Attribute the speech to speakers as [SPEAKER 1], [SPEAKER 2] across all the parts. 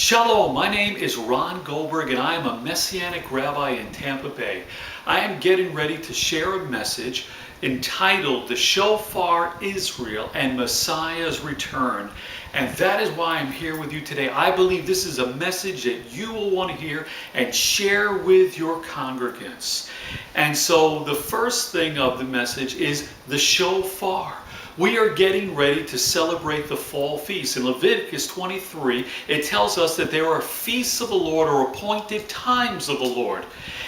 [SPEAKER 1] Shalom, my name is Ron Goldberg and I am a Messianic rabbi in Tampa Bay. I am getting ready to share a message entitled The Shofar Israel and Messiah's Return. And that is why I'm here with you today. I believe this is a message that you will want to hear and share with your congregants. And so the first thing of the message is the shofar. We are getting ready to celebrate the fall feast. In Leviticus 23, it tells us that there are feasts of the Lord or appointed times of the Lord.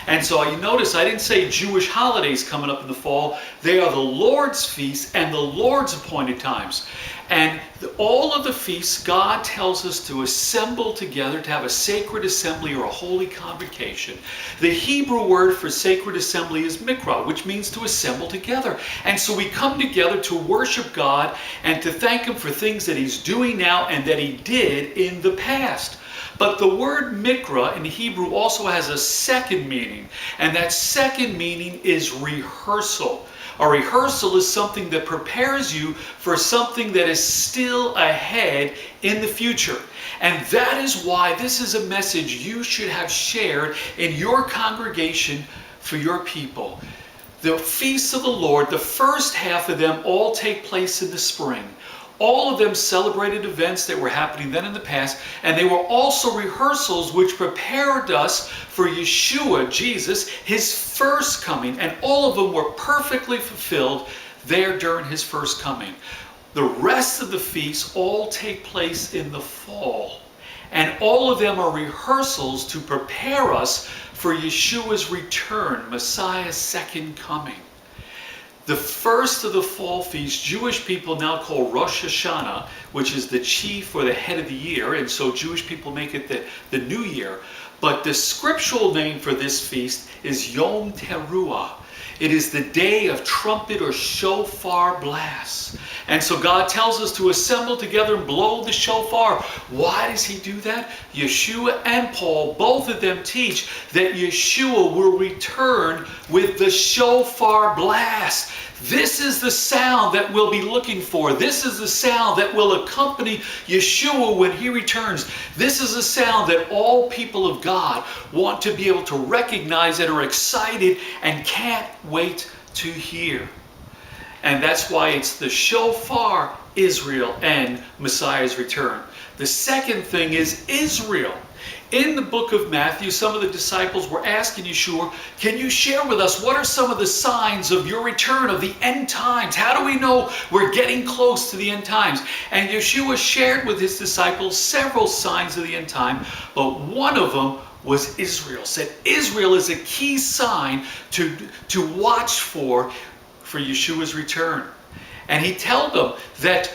[SPEAKER 1] And so you notice I didn't say Jewish holidays coming up in the fall. They are the Lord's feasts and the Lord's appointed times. And all of the feasts, God tells us to assemble together, to have a sacred assembly or a holy convocation. The Hebrew word for sacred assembly is mikra, which means to assemble together. And so we come together to worship God and to thank Him for things that He's doing now and that He did in the past. But the word mikra in Hebrew also has a second meaning, and that second meaning is rehearsal. A rehearsal is something that prepares you for something that is still ahead in the future. And that is why this is a message you should have shared in your congregation for your people. The feasts of the Lord, the first half of them all take place in the spring. All of them celebrated events that were happening then in the past, and they were also rehearsals which prepared us for Yeshua, Jesus, His first coming, and all of them were perfectly fulfilled there during His first coming. The rest of the feasts all take place in the fall, and all of them are rehearsals to prepare us for Yeshua's return, Messiah's second coming. The first of the fall feasts, Jewish people now call Rosh Hashanah, which is the chief or the head of the year, and so Jewish people make it the new year. But the scriptural name for this feast is Yom Teruah. It is the day of trumpet or shofar blasts. And so God tells us to assemble together and blow the shofar. Why does He do that? Yeshua and Paul, both of them teach that Yeshua will return with the shofar blast. This is the sound that we'll be looking for. This is the sound that will accompany Yeshua when He returns. This is a sound that all people of God want to be able to recognize and are excited and can't wait to hear. And that's why it's the shofar, Israel, and Messiah's return. The second thing is Israel. In the book of Matthew, some of the disciples were asking Yeshua, can you share with us what are some of the signs of your return, of the end times? How do we know we're getting close to the end times? And Yeshua shared with His disciples several signs of the end time, but one of them was Israel. Said Israel is a key sign to watch for Yeshua's return. And He told them that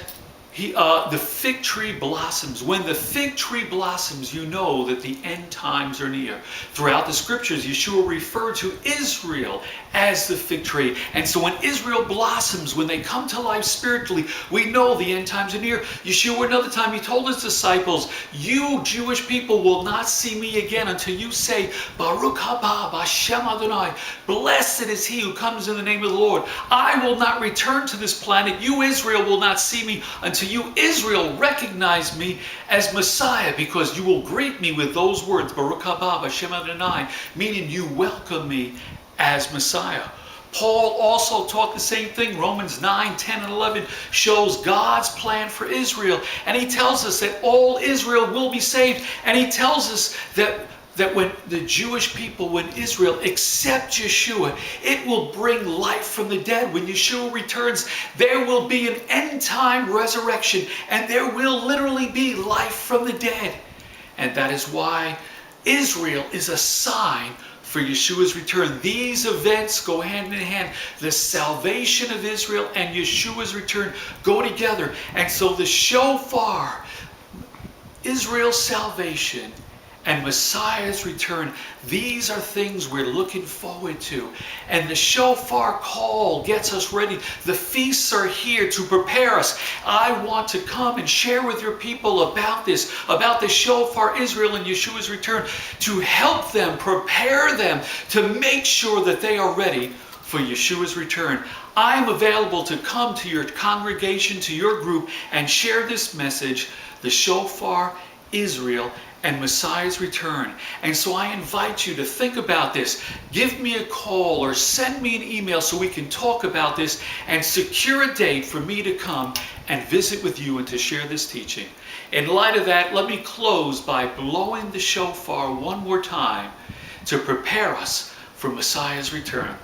[SPEAKER 1] the fig tree blossoms. When the fig tree blossoms, you know that the end times are near. Throughout the scriptures, Yeshua referred to Israel as the fig tree. And so when Israel blossoms, when they come to life spiritually, we know the end times are near. Yeshua, another time, He told His disciples, you Jewish people will not see me again until you say, Baruch haba b'Hashem Adonai. Blessed is He who comes in the name of the Lord. I will not return to this planet. You, Israel, will not see me until you, Israel, recognize me as Messiah, because you will greet me with those words, Baruch haba b'Hashem Adonai, meaning you welcome me as Messiah. Paul also taught the same thing. Romans 9, 10, and 11 shows God's plan for Israel. And he tells us that all Israel will be saved. And he tells us that when the Jewish people, when Israel accept Yeshua, it will bring life from the dead. When Yeshua returns, there will be an end time resurrection, and there will literally be life from the dead. And that is why Israel is a sign for Yeshua's return. These events go hand in hand. The salvation of Israel and Yeshua's return go together. And so the shofar, Israel's salvation, and Messiah's return, these are things we're looking forward to. And the shofar call gets us ready. The feasts are here to prepare us. I want to come and share with your people about this, about the shofar, Israel, and Yeshua's return, to help them, prepare them, to make sure that they are ready for Yeshua's return. I am available to come to your congregation, to your group, and share this message, the shofar, Israel and Messiah's return. And so I invite you to think about this. Give me a call or send me an email so we can talk about this and secure a date for me to come and visit with you and to share this teaching. In light of that, let me close by blowing the shofar one more time to prepare us for Messiah's return.